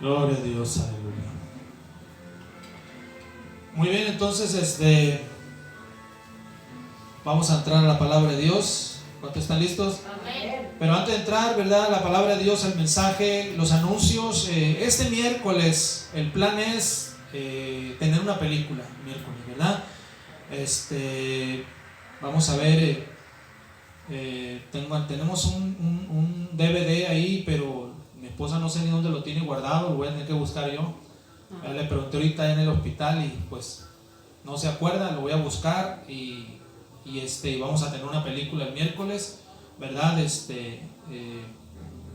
Gloria a Dios, aleluya. Muy bien, entonces vamos a entrar a la palabra de Dios. ¿Cuántos están listos? Amén. Pero antes de entrar, ¿verdad? La palabra de Dios, el mensaje, los anuncios. Este miércoles el plan es tener una película, miércoles, ¿verdad? Vamos a ver, tenemos un DVD ahí, pero mi esposa no sé ni dónde lo tiene guardado, lo voy a tener que buscar yo. Ya le pregunté ahorita en el hospital y pues no se acuerda, lo voy a buscar y vamos a tener una película el miércoles, ¿verdad?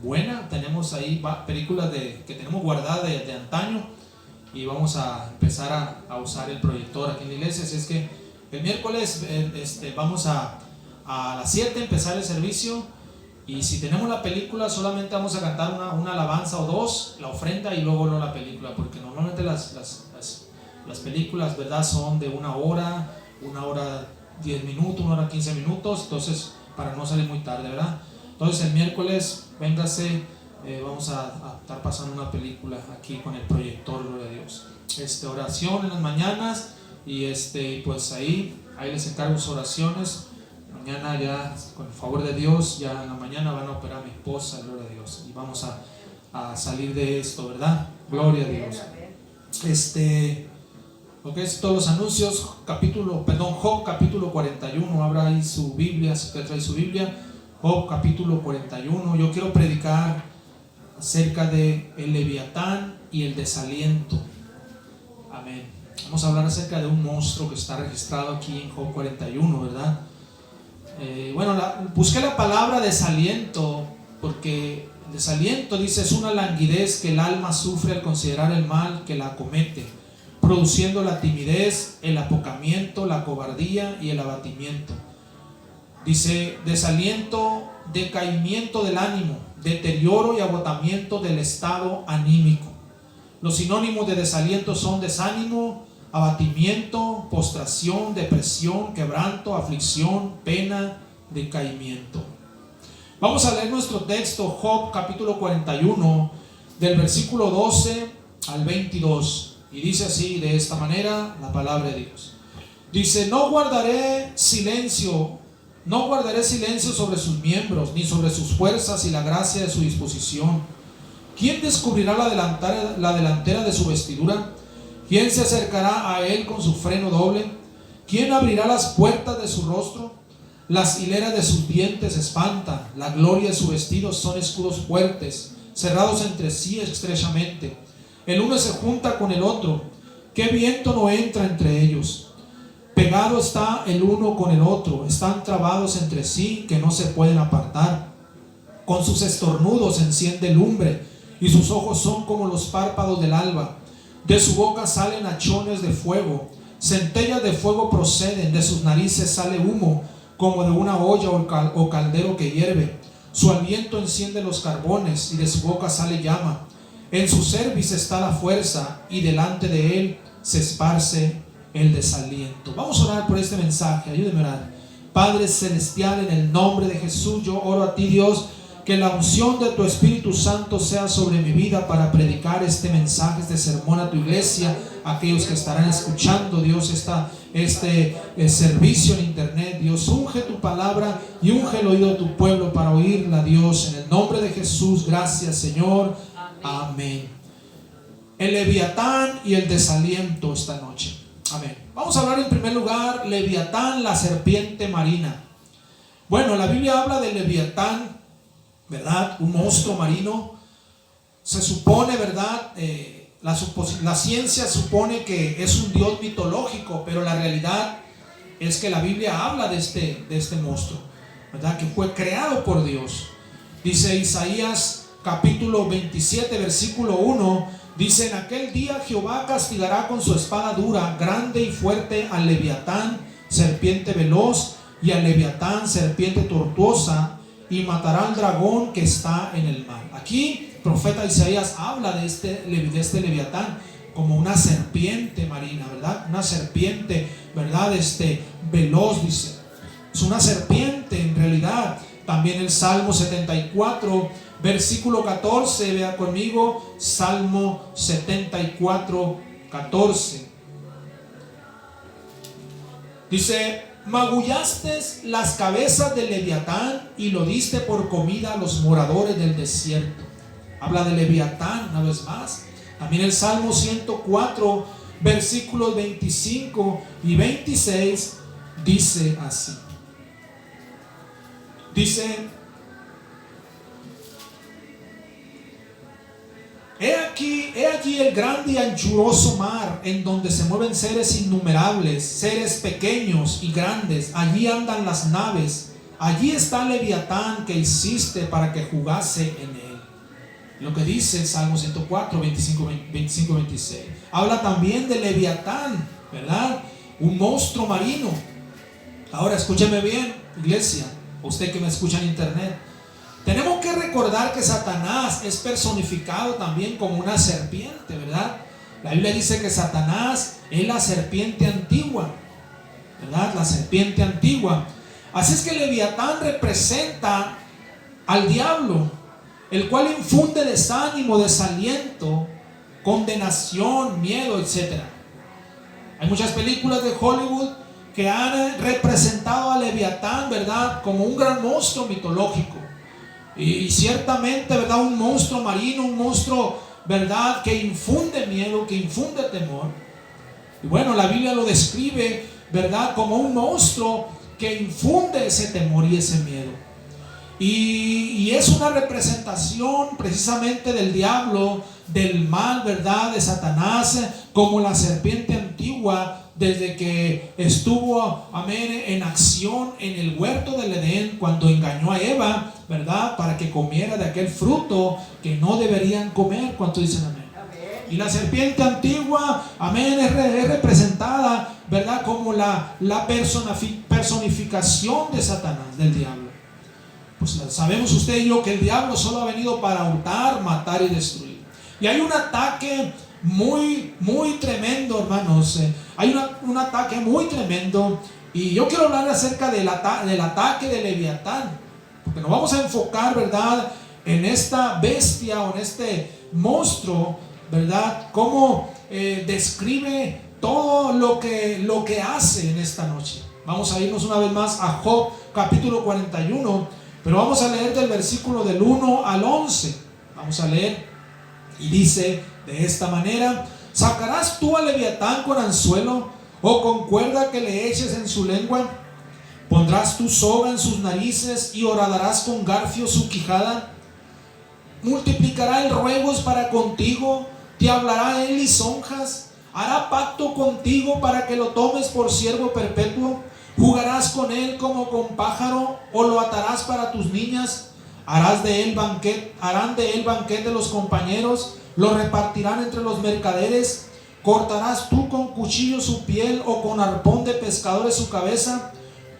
Buena, tenemos ahí películas que tenemos guardadas de antaño y vamos a empezar a usar el proyector aquí en la iglesia. Así es que el miércoles vamos a las 7 empezar el servicio, y si tenemos la película solamente vamos a cantar una alabanza o dos, la ofrenda y luego no la película, porque normalmente las películas, ¿verdad?, son de 1 hora, 10 minutos, 1 hora 15 minutos, entonces para no salir muy tarde, ¿verdad? Entonces el miércoles, véngase, vamos a estar pasando una película aquí con el proyector, gloria a Dios. Oración en las mañanas y pues ahí les encargo sus oraciones. Mañana ya, con el favor de Dios, ya en la mañana van a operar a mi esposa, gloria a Dios, y vamos a salir de esto, ¿verdad? Gloria a Dios. Lo que es todos los anuncios, Job capítulo 41, abra ahí su Biblia, si usted trae su Biblia, Job capítulo 41. Yo quiero predicar acerca de el Leviatán y el desaliento. Amén. Vamos a hablar acerca de un monstruo que está registrado aquí en Job 41, ¿verdad? Busqué la palabra desaliento porque desaliento, dice, es una languidez que el alma sufre al considerar el mal que la acomete, produciendo la timidez, el apocamiento, la cobardía y el abatimiento. Dice, desaliento, decaimiento del ánimo, deterioro y agotamiento del estado anímico. Los sinónimos de desaliento son desánimo, abatimiento, postración, depresión, quebranto, aflicción, pena, decaimiento. Vamos a leer nuestro texto, Job capítulo 41, del versículo 12 al 22, y dice así, de esta manera, la palabra de Dios. Dice, no guardaré silencio sobre sus miembros, ni sobre sus fuerzas y la gracia de su disposición. ¿Quién descubrirá la delantera de su vestidura? ¿Quién se acercará a él con su freno doble? ¿Quién abrirá las puertas de su rostro? Las hileras de sus dientes espantan, la gloria de su vestido son escudos fuertes, cerrados entre sí estrechamente. El uno se junta con el otro, ¿qué viento no entra entre ellos? Pegado está el uno con el otro, están trabados entre sí que no se pueden apartar. Con sus estornudos enciende lumbre y sus ojos son como los párpados del alba. De su boca salen hachones de fuego, centellas de fuego proceden, de sus narices sale humo como de una olla o caldero que hierve. Su aliento enciende los carbones y de su boca sale llama. En su cerviz está la fuerza y delante de él se esparce el desaliento. Vamos a orar por este mensaje, ayúdeme a orar. Padre celestial, en el nombre de Jesús, yo oro a ti, Dios, que la unción de tu Espíritu Santo sea sobre mi vida para predicar este mensaje, este sermón a tu iglesia, a aquellos que estarán escuchando, Dios, este servicio en internet. Dios, unge tu palabra y unge el oído de tu pueblo para oírla, Dios, en el nombre de Jesús. Gracias, Señor. Amén. El Leviatán y el desaliento esta noche. Amén. Vamos a hablar en primer lugar, Leviatán, la serpiente marina. Bueno, la Biblia habla del Leviatán, ¿verdad? Un monstruo marino. Se supone, ¿verdad? La ciencia supone que es un dios mitológico, pero la realidad es que la Biblia habla de este monstruo, ¿verdad? Que fue creado por Dios. Dice Isaías capítulo 27 versículo 1, dice, en aquel día Jehová castigará con su espada dura, grande y fuerte, al Leviatán, serpiente veloz, y al Leviatán, serpiente tortuosa, y matará al dragón que está en el mar. Aquí el profeta Isaías habla de este Leviatán como una serpiente marina, ¿verdad? Una serpiente, ¿verdad? Veloz, dice. Es una serpiente en realidad. También el Salmo 74 Versículo 14, vea conmigo, Salmo 74, 14. Dice: magullaste las cabezas del Leviatán y lo diste por comida a los moradores del desierto. Habla de Leviatán una vez más. También el Salmo 104, versículos 25 y 26 dice así. Dice: he allí el grande y anchuroso mar, en donde se mueven seres innumerables, seres pequeños y grandes. Allí andan las naves. Allí está Leviatán que hiciste para que jugase en él. Lo que dice el Salmo 104, 25, 26. Habla también de Leviatán, ¿verdad? Un monstruo marino. Ahora escúcheme bien, iglesia, usted que me escucha en internet. Tenemos que recordar que Satanás es personificado también como una serpiente, ¿verdad? La Biblia dice que Satanás es la serpiente antigua, ¿verdad? La serpiente antigua. Así es que Leviatán representa al diablo, el cual infunde desánimo, desaliento, condenación, miedo, etc. Hay muchas películas de Hollywood que han representado a Leviatán, ¿verdad?, como un gran monstruo mitológico. Y ciertamente, ¿verdad?, un monstruo marino, un monstruo, ¿verdad?, que infunde miedo, que infunde temor. Y bueno, la Biblia lo describe, ¿verdad?, como un monstruo que infunde ese temor y ese miedo. Y es una representación precisamente del diablo, del mal, ¿verdad?, de Satanás, como la serpiente antigua, desde que estuvo, amén, en acción en el huerto del Edén, cuando engañó a Eva, ¿verdad?, para que comiera de aquel fruto que no deberían comer. ¿Cuánto dicen amén? Y la serpiente antigua, amén, es representada, ¿verdad?, como la personificación de Satanás, del diablo. Pues sabemos usted y yo que el diablo solo ha venido para hurtar, matar y destruir. Y hay un ataque muy tremendo, hermanos. Hay un ataque muy tremendo. Y yo quiero hablar acerca del ataque de Leviatán, porque nos vamos a enfocar, ¿verdad?, en esta bestia o en este monstruo, ¿verdad?, cómo describe todo lo que hace en esta noche. Vamos a irnos una vez más a Job capítulo 41. Pero vamos a leer del versículo del 1 al 11. Vamos a leer. Y dice de esta manera: ¿sacarás tú a Leviatán con anzuelo o con cuerda que le eches en su lengua? ¿Pondrás tu soga en sus narices y horadarás con garfio su quijada? ¿Multiplicará él ruegos para contigo? ¿Te hablará él lisonjas? ¿Hará pacto contigo para que lo tomes por siervo perpetuo? ¿Jugarás con él como con pájaro o lo atarás para tus niñas? ¿Harán de él banquete los compañeros? ¿Lo repartirán entre los mercaderes? ¿Cortarás tú con cuchillo su piel o con arpón de pescadores su cabeza?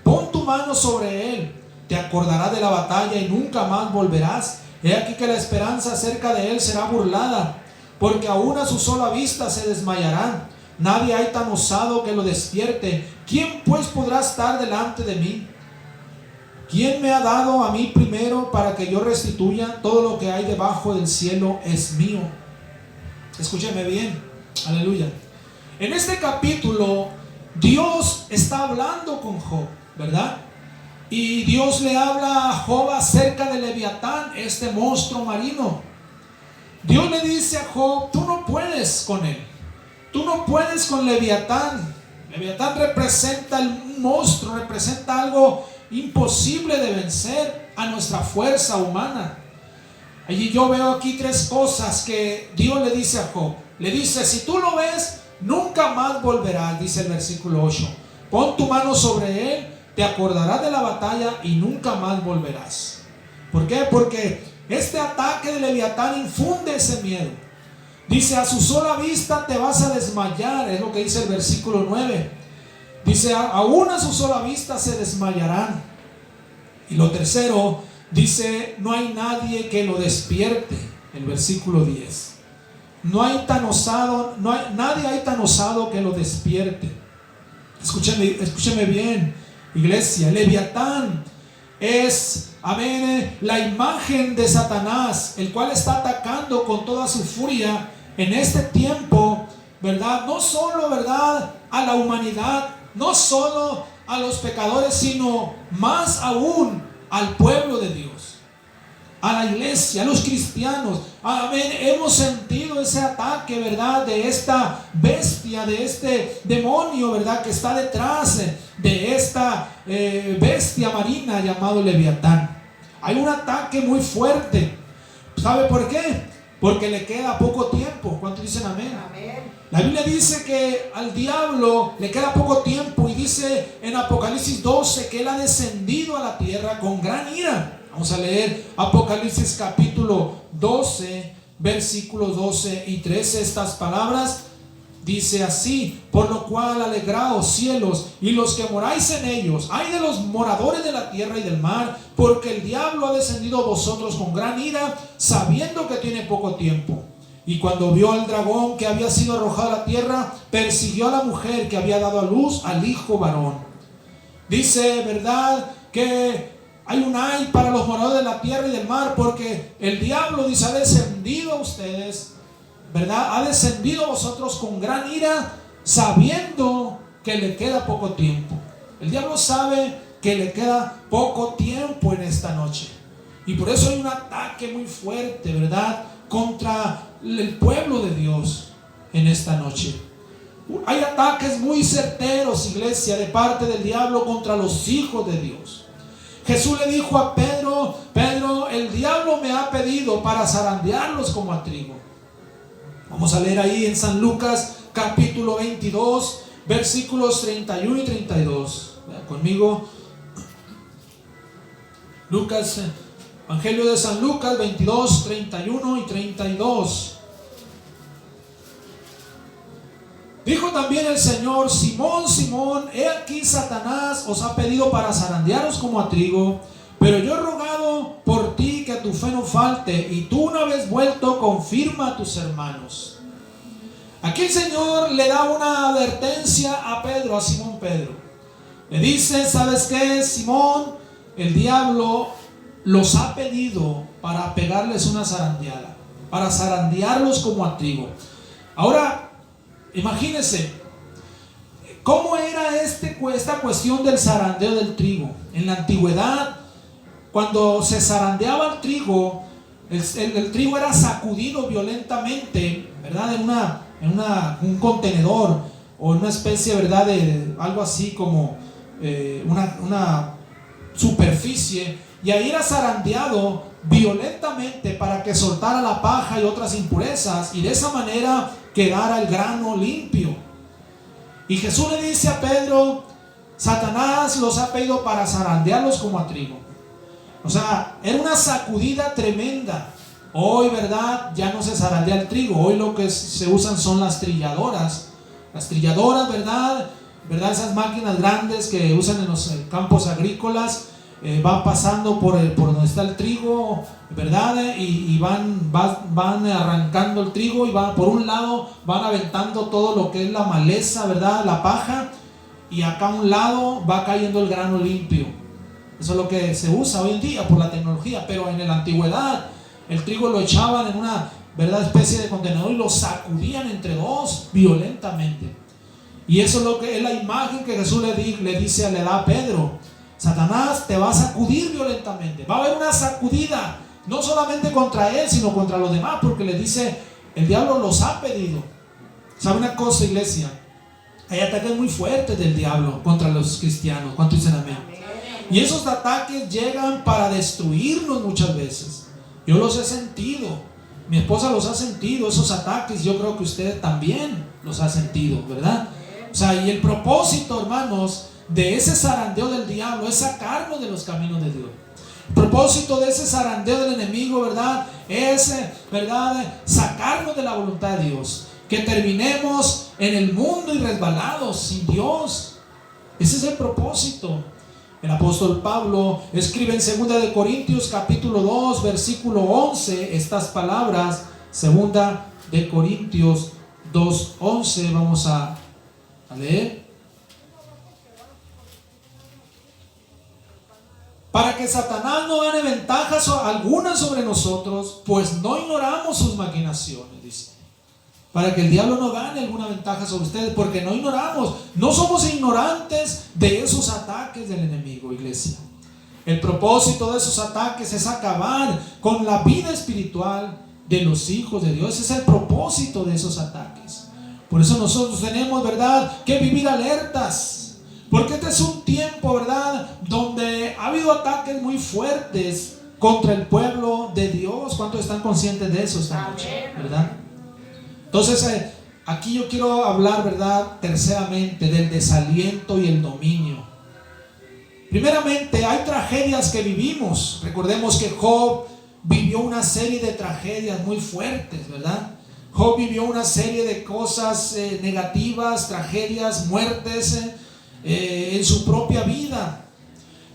Pon tu mano sobre él, te acordarás de la batalla y nunca más volverás. He aquí que la esperanza acerca de él será burlada, porque aún a su sola vista se desmayarán. Nadie hay tan osado que lo despierte. ¿Quién pues podrá estar delante de mí? ¿Quién me ha dado a mí primero para que yo restituya? Todo lo que hay debajo del cielo es mío. Escúcheme bien, aleluya. En este capítulo Dios está hablando con Job, ¿verdad? Y Dios le habla a Job acerca de Leviatán, este monstruo marino. Dios le dice a Job: tú no puedes con él. Tú no puedes con Leviatán. Leviatán representa un monstruo, representa algo imposible de vencer a nuestra fuerza humana. Y yo veo aquí tres cosas que Dios le dice a Job. Le dice: si tú lo ves, nunca más volverás, dice el versículo 8. Pon tu mano sobre él, te acordarás de la batalla y nunca más volverás. ¿Por qué? Porque este ataque de Leviatán infunde ese miedo. Dice: a su sola vista te vas a desmayar, es lo que dice el versículo 9. Dice: aún a su sola vista se desmayarán. Y lo tercero, dice: no hay nadie que lo despierte, el versículo 10. Nadie hay tan osado que lo despierte. Escúcheme bien, iglesia. Leviatán es, amén, la imagen de Satanás, el cual está atacando con toda su furia en este tiempo, ¿verdad? No solo, ¿verdad?, a la humanidad, no solo a los pecadores, sino más aún al pueblo de Dios, a la iglesia, a los cristianos. Amén. Hemos sentido ese ataque, ¿verdad?, de esta bestia, de este demonio, ¿verdad?, que está detrás de esta bestia marina llamado Leviatán. Hay un ataque muy fuerte. ¿Sabe por qué? Porque le queda poco tiempo. ¿Cuántos dicen amén? Amén. La Biblia dice que al diablo le queda poco tiempo, y dice en Apocalipsis 12 que él ha descendido a la tierra con gran ira. Vamos a leer Apocalipsis capítulo 12, versículos 12 y 13. Estas palabras dice así: por lo cual alegraos, cielos, y los que moráis en ellos. Ay de los moradores de la tierra y del mar, porque el diablo ha descendido a vosotros con gran ira, sabiendo que tiene poco tiempo. Y cuando vio al dragón que había sido arrojado a la tierra, persiguió a la mujer que había dado a luz al hijo varón. Dice, ¿verdad?, que hay un ay para los moradores de la tierra y del mar, porque el diablo, dice, ha descendido a ustedes, ¿verdad?, ha descendido a vosotros con gran ira, sabiendo que le queda poco tiempo. El diablo sabe que le queda poco tiempo en esta noche, y por eso hay un ataque muy fuerte, ¿verdad?, contra el pueblo de Dios en esta noche. Hay ataques muy certeros, iglesia, de parte del diablo contra los hijos de Dios. Jesús le dijo a Pedro: Pedro, el diablo me ha pedido para zarandearlos como a trigo. Vamos a leer ahí en San Lucas capítulo 22, versículos 31 y 32. Vean conmigo. Lucas, Evangelio de San Lucas 22, 31 y 32. Dijo también el Señor: Simón, Simón, he aquí Satanás os ha pedido para zarandearos como a trigo, pero yo he rogado por ti que tu fe no falte, y tú, una vez vuelto, confirma a tus hermanos. Aquí el Señor le da una advertencia a Pedro, a Simón Pedro. Le dice: ¿sabes qué, Simón? El diablo los ha pedido para pegarles una zarandeada, para zarandearlos como a trigo. Ahora, imagínense cómo era esta cuestión del zarandeo del trigo. En la antigüedad, cuando se zarandeaba el trigo, el trigo era sacudido violentamente, ¿verdad?, en un contenedor o en una especie, ¿verdad?, de algo así como una superficie, y ahí era zarandeado violentamente para que soltara la paja y otras impurezas, y de esa manera quedara el grano limpio. Y Jesús le dice a Pedro: Satanás los ha pedido para zarandearlos como a trigo. O sea, era una sacudida tremenda. Hoy, ¿verdad?, ya no se zarandea el trigo. Hoy lo que se usan son las trilladoras. Las trilladoras, ¿verdad? Esas máquinas grandes que usan en los campos agrícolas, van pasando por donde está el trigo, ¿verdad? Y van arrancando el trigo, y van por un lado, van aventando todo lo que es la maleza, ¿verdad?, la paja, y acá a un lado va cayendo el grano limpio. Eso es lo que se usa hoy en día por la tecnología, pero en la antigüedad el trigo lo echaban en una, ¿verdad?, especie de contenedor, y lo sacudían entre dos violentamente. Y eso es lo que es la imagen que Jesús le da a Pedro. Satanás te va a sacudir violentamente. Va a haber una sacudida, no solamente contra él, sino contra los demás, porque le dice: el diablo los ha pedido. ¿Sabe una cosa, iglesia? Hay ataques muy fuertes del diablo contra los cristianos. ¿Cuántos dicen amén? Y esos ataques llegan para destruirnos muchas veces. Yo los he sentido, mi esposa los ha sentido, esos ataques. Yo creo que usted también los ha sentido, ¿verdad? O sea, y el propósito, hermanos, de ese zarandeo del diablo es sacarnos de los caminos de Dios. El propósito de ese zarandeo del enemigo, ¿verdad?, es, ¿verdad?, sacarnos de la voluntad de Dios, que terminemos en el mundo y resbalados sin Dios. Ese es el propósito. El apóstol Pablo escribe en 2 de Corintios capítulo 2, versículo 11, estas palabras. 2 de Corintios 2, 11. Vamos a leer. para que Satanás no gane ventajas alguna sobre nosotros, pues no ignoramos sus maquinaciones, dice. Para que el diablo no gane alguna ventaja sobre ustedes, porque no ignoramos, no somos ignorantes de esos ataques del enemigo, iglesia. El propósito de esos ataques es acabar con la vida espiritual de los hijos de Dios. Ese es el propósito de esos ataques. Por eso nosotros tenemos, ¿verdad?, que vivir alertas. Porque este es un tiempo, ¿verdad?, donde ha habido ataques muy fuertes contra el pueblo de Dios. ¿Cuántos están conscientes de eso esta noche? ¿Verdad? Entonces, aquí yo quiero hablar, ¿verdad?, terceramente, del desaliento y el dominio. Primeramente, hay tragedias que vivimos. Recordemos que Job vivió una serie de tragedias muy fuertes, ¿verdad? Job vivió una serie de cosas negativas, tragedias, muertes en su propia vida.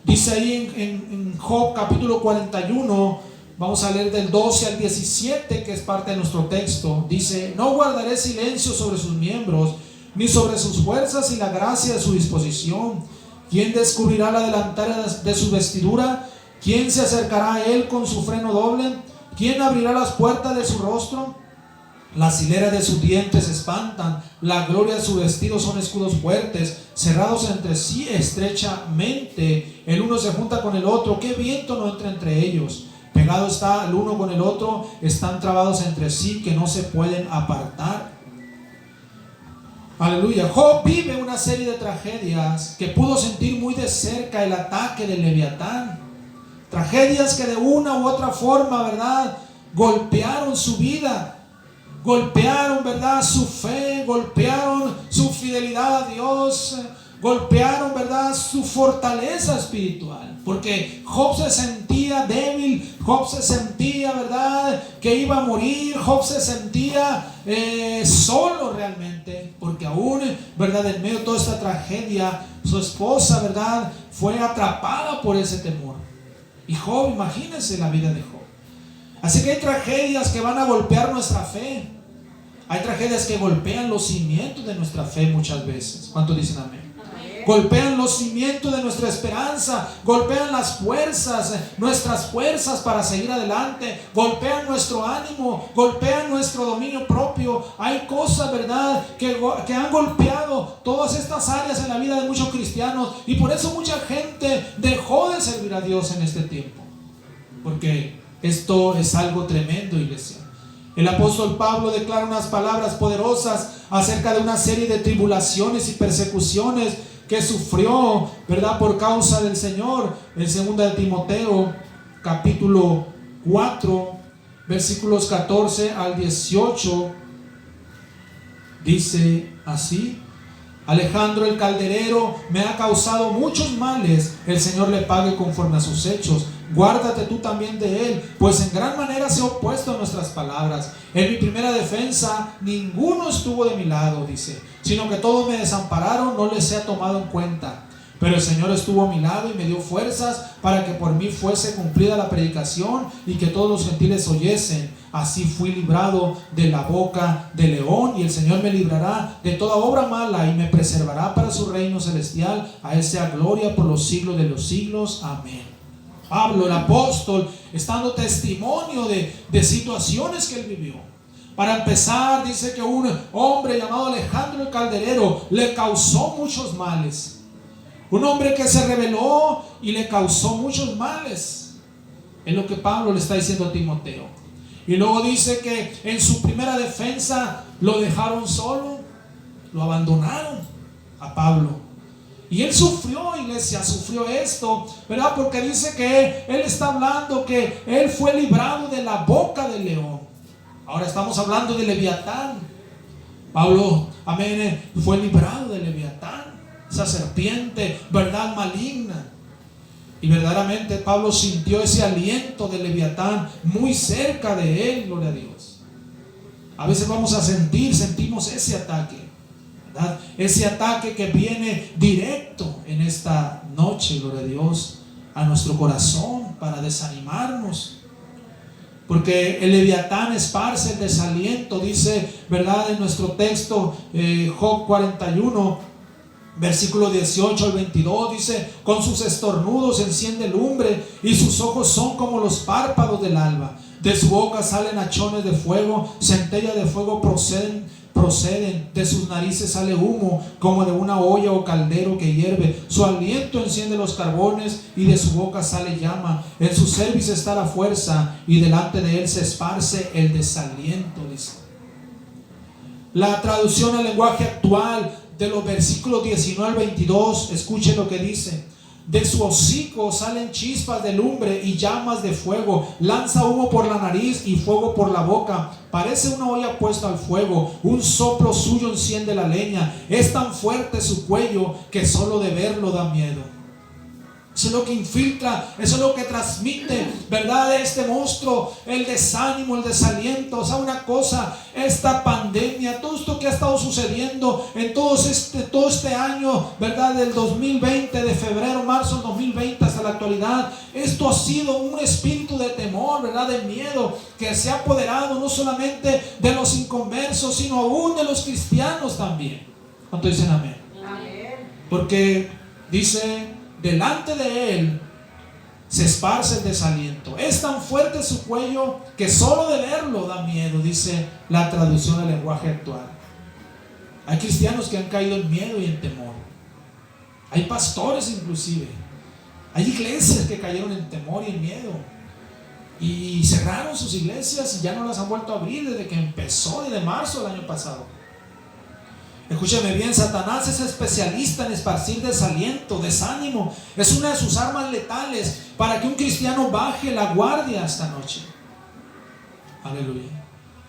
Dice ahí en Job capítulo 41, vamos a leer del 12 al 17, que es parte de nuestro texto. Dice: no guardaré silencio sobre sus miembros, ni sobre sus fuerzas y la gracia de su disposición. ¿Quién descubrirá la delantera de su vestidura? ¿Quién se acercará a él con su freno doble? ¿Quién abrirá las puertas de su rostro? Las hileras de sus dientes espantan, la gloria de su vestido son escudos fuertes, cerrados entre sí estrechamente, el uno se junta con el otro, ¿qué viento no entra entre ellos? Pegado está el uno con el otro, están trabados entre sí que no se pueden apartar. Aleluya. Job vive una serie de tragedias que pudo sentir muy de cerca el ataque del Leviatán. Tragedias que de una u otra forma, ¿verdad?, golpearon su vida, golpearon, ¿verdad?, su fe, golpearon su fidelidad a Dios, golpearon, ¿verdad?, su fortaleza espiritual. Porque Job se sentía débil, Job se sentía, ¿verdad?, que iba a morir, Job se sentía solo realmente, porque aún, ¿verdad?, en medio de toda esta tragedia, su esposa, ¿verdad?, fue atrapada por ese temor. Y Job, imagínense la vida de Job. Así que hay tragedias que van a golpear nuestra fe. Hay tragedias que golpean los cimientos de nuestra fe muchas veces. ¿Cuántos dicen amén? Golpean los cimientos de nuestra esperanza, golpean las fuerzas, nuestras fuerzas para seguir adelante, golpean nuestro ánimo, golpean nuestro dominio propio. Hay cosas, ¿verdad?, que han golpeado todas estas áreas en la vida de muchos cristianos, y por eso mucha gente dejó de servir a Dios en este tiempo, porque esto es algo tremendo, iglesia. El apóstol Pablo declara unas palabras poderosas acerca de una serie de tribulaciones y persecuciones que sufrió, ¿verdad?, por causa del Señor. En 2 de Timoteo capítulo 4 versículos 14 al 18 dice así: Alejandro el calderero me ha causado muchos males, el Señor le pague conforme a sus hechos. Guárdate tú también de él, pues en gran manera se ha opuesto a nuestras palabras. En mi primera defensa ninguno estuvo de mi lado, dice, sino que todos me desampararon, no les he tomado en cuenta. Pero el Señor estuvo a mi lado y me dio fuerzas para que por mí fuese cumplida la predicación y que todos los gentiles oyesen. Así fui librado de la boca del león, y el Señor me librará de toda obra mala y me preservará para su reino celestial. A él sea gloria por los siglos de los siglos. Amén. Pablo, el apóstol, está dando testimonio de situaciones que él vivió. Para empezar, dice que un hombre llamado Alejandro el calderero le causó muchos males. Un hombre que se rebeló y le causó muchos males. Es lo que Pablo le está diciendo a Timoteo. Y luego dice que en su primera defensa lo dejaron solo, lo abandonaron a Pablo. Y él sufrió, iglesia, sufrió esto, ¿verdad? Porque dice que él está hablando que él fue librado de la boca del león. Ahora estamos hablando de Leviatán. Pablo, amén, fue librado de Leviatán, esa serpiente, verdad, maligna. Y verdaderamente Pablo sintió ese aliento de Leviatán muy cerca de él, gloria a Dios. A veces sentimos ese ataque, ¿verdad? Ese ataque que viene directo en esta noche, gloria a Dios, a nuestro corazón para desanimarnos. Porque el Leviatán esparce el desaliento, dice, ¿verdad?, en nuestro texto, Job 41, Versículo 18 al 22 dice: con sus estornudos enciende lumbre y sus ojos son como los párpados del alba. De su boca salen hachones de fuego, centellas de fuego proceden. De sus narices sale humo como de una olla o caldero que hierve. Su aliento enciende los carbones y de su boca sale llama. En su cerviz está la fuerza y delante de él se esparce el desaliento, dice. La traducción al lenguaje actual de los versículos 19 al 22, escuchen lo que dice: de su hocico salen chispas de lumbre y llamas de fuego, lanza humo por la nariz y fuego por la boca, parece una olla puesta al fuego, un soplo suyo enciende la leña, es tan fuerte su cuello que solo de verlo da miedo. Eso es lo que infiltra, eso es lo que transmite, ¿verdad? Este monstruo, el desánimo, el desaliento. O sea, una cosa, esta pandemia, todo esto que ha estado sucediendo en todo este año, ¿verdad? Del 2020, de febrero, marzo del 2020 hasta la actualidad, esto ha sido un espíritu de temor, ¿verdad? De miedo que se ha apoderado no solamente de los inconversos, sino aún de los cristianos también. ¿Cuánto dicen amén? Amén. Porque dice: delante de él se esparce el desaliento. Es tan fuerte su cuello que solo de verlo da miedo, dice la traducción del lenguaje actual. Hay cristianos que han caído en miedo y en temor. Hay pastores inclusive. Hay iglesias que cayeron en temor y en miedo. Y cerraron sus iglesias y ya no las han vuelto a abrir desde que empezó, desde marzo del año pasado. Escúcheme bien, Satanás es especialista en esparcir desaliento, desánimo. Es una de sus armas letales para que un cristiano baje la guardia esta noche. Aleluya.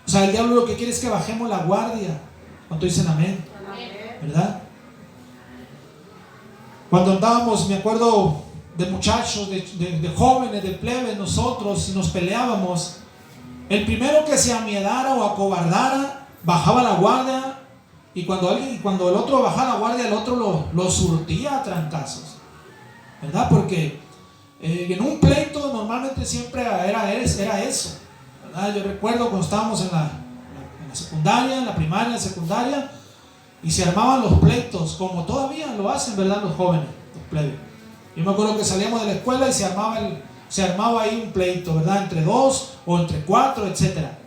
O sea, el diablo lo que quiere es que bajemos la guardia. ¿Cuánto dicen amén? ¿Verdad? Cuando andábamos, me acuerdo de muchachos, de jóvenes, de plebes, nosotros, y nos peleábamos, el primero que se amiedara o acobardara bajaba la guardia. Y cuando el otro bajaba la guardia, el otro lo surtía a trancazos, ¿verdad? Porque en un pleito normalmente siempre era eso, ¿verdad? Yo recuerdo cuando estábamos en la secundaria, en la primaria, en la secundaria, y se armaban los pleitos, como todavía lo hacen, ¿verdad? Los jóvenes, los plebes. Yo me acuerdo que salíamos de la escuela y se armaba ahí un pleito, ¿verdad? Entre 2 o entre 4, etcétera.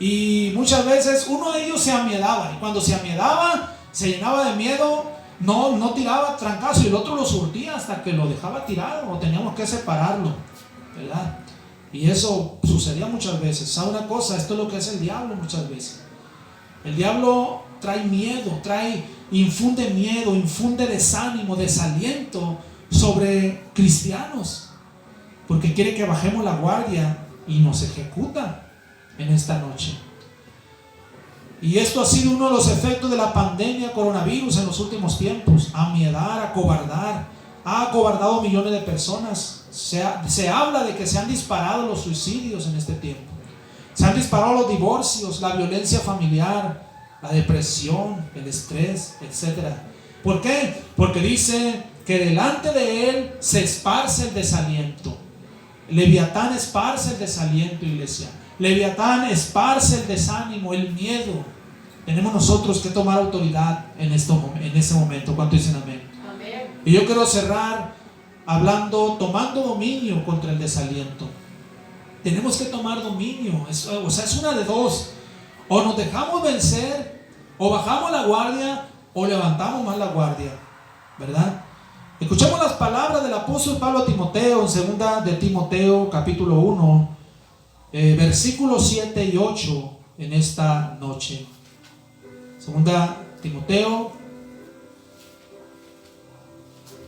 Y muchas veces uno de ellos se amiedaba, y cuando se amiedaba, se llenaba de miedo, no tiraba trancazo, y el otro lo surtía hasta que lo dejaba tirado, o teníamos que separarlo, ¿verdad? Y eso sucedía muchas veces. ¿Sabe una cosa? Esto es lo que hace el diablo muchas veces. El diablo trae miedo, infunde desánimo, desaliento sobre cristianos, porque quiere que bajemos la guardia y nos ejecuta en esta noche. Y esto ha sido uno de los efectos de la pandemia coronavirus en los últimos tiempos: amiedar, acobardar. Ha acobardado millones de personas. Se habla de que se han disparado los suicidios en este tiempo. Se han disparado los divorcios, la violencia familiar, la depresión, el estrés, etc. ¿Por qué? Porque dice que delante de él se esparce el desaliento. Leviatán esparce el desaliento, iglesia. Leviatán esparce el desánimo, el miedo. Tenemos nosotros que tomar autoridad en ese momento. ¿Cuánto dicen amén? Amén. Y yo quiero cerrar tomando dominio contra el desaliento. Tenemos que tomar dominio. Es una de dos: o nos dejamos vencer, o bajamos la guardia, o levantamos más la guardia, ¿verdad? Escuchemos las palabras del apóstol Pablo a Timoteo en segunda de Timoteo capítulo 1, versículos 7 y 8 en esta noche. Segunda Timoteo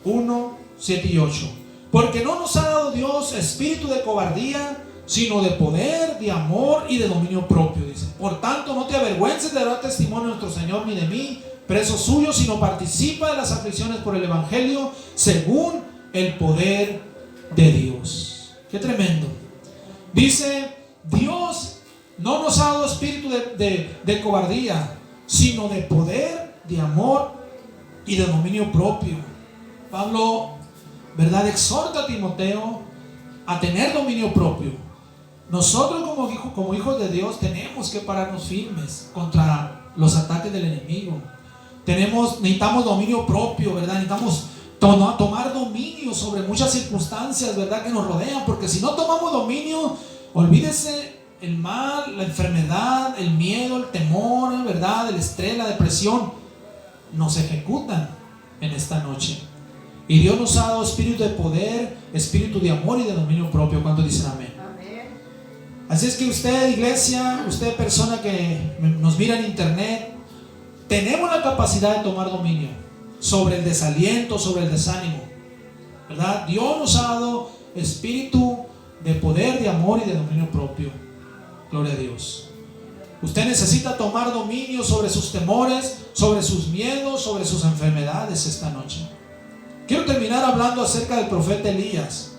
1, 7 y 8. Porque no nos ha dado Dios espíritu de cobardía, sino de poder, de amor y de dominio propio, dice. Por tanto, no te avergüences de dar testimonio a nuestro Señor ni de mí, preso suyo, sino participa de las aflicciones por el evangelio según el poder de Dios. Qué tremendo. Dice: Dios no nos ha dado espíritu de cobardía, sino de poder, de amor y de dominio propio. Pablo, ¿verdad?, exhorta a Timoteo a tener dominio propio. Nosotros como hijos de Dios tenemos que pararnos firmes contra los ataques del enemigo. necesitamos dominio propio, ¿verdad? Necesitamos tomar dominio sobre muchas circunstancias, ¿verdad?, que nos rodean, porque si no tomamos dominio, olvídese, el mal, la enfermedad, el miedo, el temor, ¿verdad?, el estrés, la depresión, nos ejecutan en esta noche. Y Dios nos ha dado espíritu de poder, espíritu de amor y de dominio propio. ¿Cuántos dicen amén? Amén. Así es que usted, iglesia, usted, persona que nos mira en internet, tenemos la capacidad de tomar dominio sobre el desaliento, sobre el desánimo, ¿verdad? Dios nos ha dado espíritu de poder, de amor y de dominio propio. Gloria a Dios. Usted necesita tomar dominio sobre sus temores, sobre sus miedos, sobre sus enfermedades esta noche. Quiero terminar hablando acerca del profeta Elías,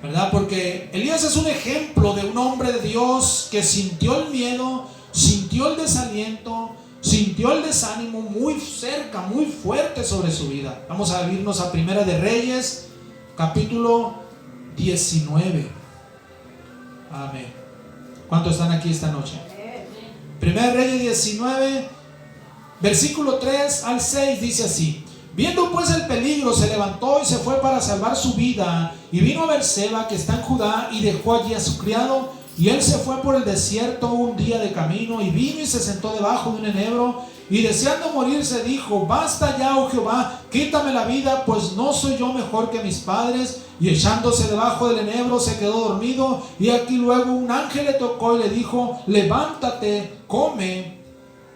¿verdad? Porque Elías es un ejemplo de un hombre de Dios que sintió el miedo, sintió el desaliento, sintió el desánimo muy cerca, muy fuerte sobre su vida. Vamos a irnos a Primera de Reyes, capítulo 19. Amén. ¿Cuántos están aquí esta noche? Primera de Reyes 19, versículo 3 al 6 dice así: viendo pues el peligro, se levantó y se fue para salvar su vida, y vino a Berseba, que está en Judá, y dejó allí a su criado, y él se fue por el desierto un día de camino, y vino y se sentó debajo de un enebro, y deseando morirse dijo: basta ya, oh Jehová, quítame la vida, pues no soy yo mejor que mis padres. Y echándose debajo del enebro se quedó dormido, y aquí luego un ángel le tocó y le dijo: levántate, come.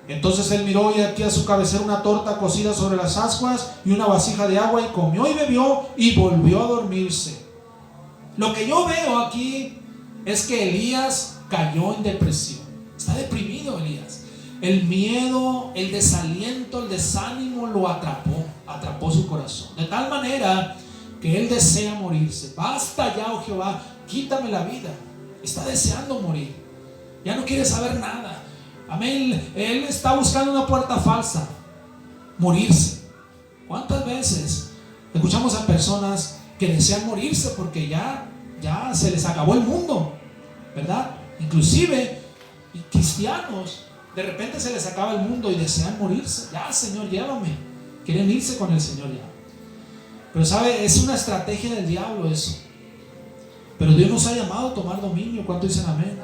Entonces él miró, y aquí a su cabecera una torta cocida sobre las ascuas y una vasija de agua, y comió y bebió y volvió a dormirse. Lo que yo veo aquí es que Elías cayó en depresión. Está deprimido Elías. El miedo, el desaliento, el desánimo lo atrapó su corazón, de tal manera que él desea morirse. Basta ya, oh Jehová, quítame la vida. Está deseando morir, ya no quiere saber nada. Amén. Él está buscando una puerta falsa, morirse. ¿Cuántas veces escuchamos a personas que desean morirse porque ya se les acabó el mundo, ¿verdad? Inclusive cristianos, de repente se les acaba el mundo y desean morirse. Ya, Señor, llévame. Quieren irse con el Señor ya. Pero sabe, es una estrategia del diablo eso. Pero Dios nos ha llamado a tomar dominio. ¿Cuánto dicen amén?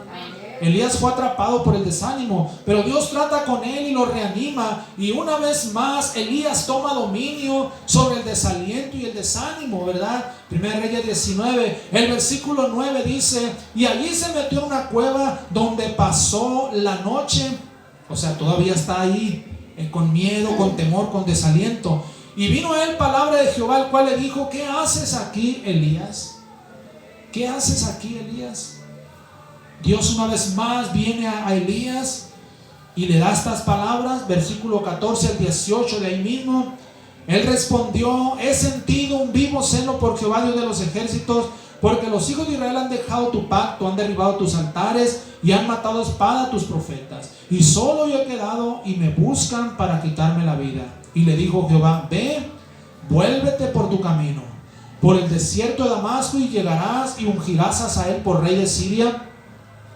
Elías fue atrapado por el desánimo, pero Dios trata con él y lo reanima, y una vez más Elías toma dominio sobre el desaliento y el desánimo, ¿verdad? Primera Reyes 19, el versículo 9 dice: y allí se metió en una cueva donde pasó la noche. O sea, todavía está ahí con miedo, con temor, con desaliento. Y vino a él palabra de Jehová, el cual le dijo: ¿qué haces aquí, Elías? ¿Qué haces aquí, Elías? Dios una vez más viene a Elías y le da estas palabras, versículo 14 al 18 de ahí mismo. Él respondió: he sentido un vivo celo por Jehová, Dios de los ejércitos, porque los hijos de Israel han dejado tu pacto, han derribado tus altares y han matado a espada a tus profetas, y solo yo he quedado y me buscan para quitarme la vida. Y le dijo Jehová: ve, vuélvete por tu camino, por el desierto de Damasco, y llegarás y ungirás a Hazael por rey de Siria,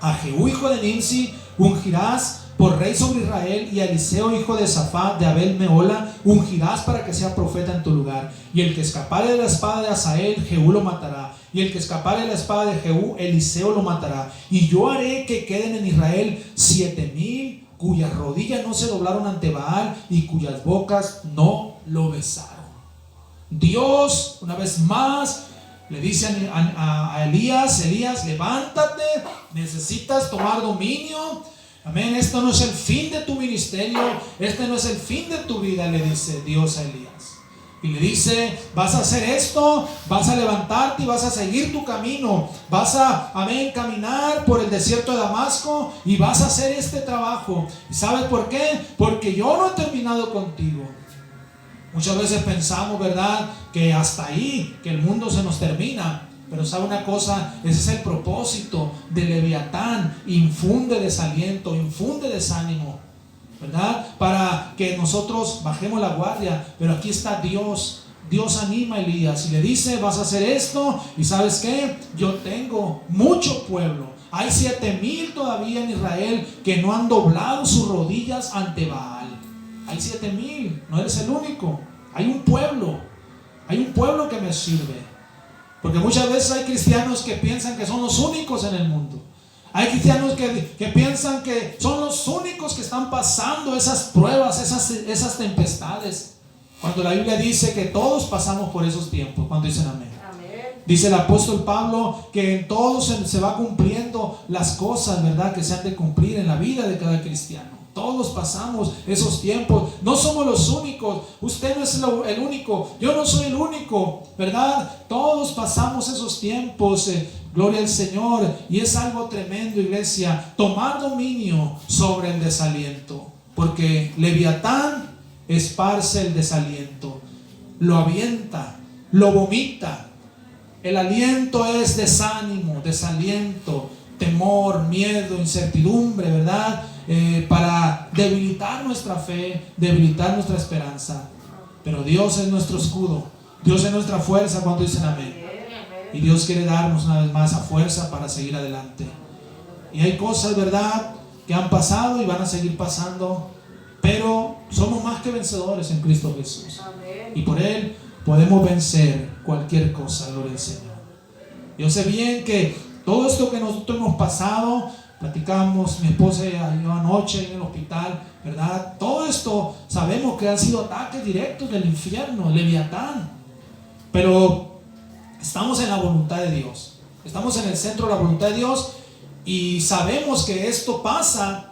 a Jehú hijo de Nimsi ungirás por rey sobre Israel, y a Eliseo hijo de Safat de Abel Mehola ungirás para que sea profeta en tu lugar. Y el que escapare de la espada de Hazael, Jehú lo matará, y el que escapare de la espada de Jehú, Eliseo lo matará. Y yo haré que queden en Israel 7,000 cuyas rodillas no se doblaron ante Baal y cuyas bocas no lo besaron. Dios una vez más le dice a Elías: Elías, levántate, necesitas tomar dominio. Amén. Esto no es el fin de tu ministerio, este no es el fin de tu vida, le dice Dios a Elías. Y le dice: vas a hacer esto, vas a levantarte y vas a seguir tu camino, vas a, amén, caminar por el desierto de Damasco y vas a hacer este trabajo. ¿Y sabes por qué? Porque yo no he terminado contigo. Muchas veces pensamos, ¿verdad?, que hasta ahí, que el mundo se nos termina. Pero ¿sabe una cosa? Ese es el propósito de Leviatán. Infunde desaliento, infunde desánimo, ¿verdad? Para que nosotros bajemos la guardia. Pero aquí está Dios. Dios anima a Elías y le dice: vas a hacer esto. Y ¿sabes qué? Yo tengo mucho pueblo. Hay 7,000 todavía en Israel que no han doblado sus rodillas ante Baal. Hay 7,000, no eres el único. Hay un pueblo que me sirve. Porque muchas veces hay cristianos que piensan que son los únicos en el mundo. Hay cristianos que piensan que son los únicos que están pasando esas pruebas, esas tempestades. Cuando la Biblia dice que todos pasamos por esos tiempos. Cuando dicen amén. Dice el apóstol Pablo que en todos se va cumpliendo las cosas, ¿verdad?, que se han de cumplir en la vida de cada cristiano. Todos pasamos esos tiempos. No somos los únicos. Usted no es el único. Yo no soy el único, ¿verdad? Todos pasamos esos tiempos. Gloria al Señor. Y es algo tremendo, iglesia, tomar dominio sobre el desaliento. Porque Leviatán esparce el desaliento, lo avienta, lo vomita. El aliento es desánimo, desaliento, temor, miedo, incertidumbre, ¿verdad? Para debilitar nuestra fe, debilitar nuestra esperanza. Pero Dios es nuestro escudo, Dios es nuestra fuerza. Cuando dicen amén. Y Dios quiere darnos una vez más esa fuerza para seguir adelante. Y hay cosas, ¿verdad?, que han pasado y van a seguir pasando, pero somos más que vencedores en Cristo Jesús. Y por Él podemos vencer cualquier cosa. Gloria al Señor. Yo sé bien que todo esto que nosotros hemos pasado, platicamos, mi esposa y yo anoche en el hospital, ¿verdad? Todo esto sabemos que han sido ataques directos del infierno, el Leviatán. Pero estamos en la voluntad de Dios. Estamos en el centro de la voluntad de Dios y sabemos que esto pasa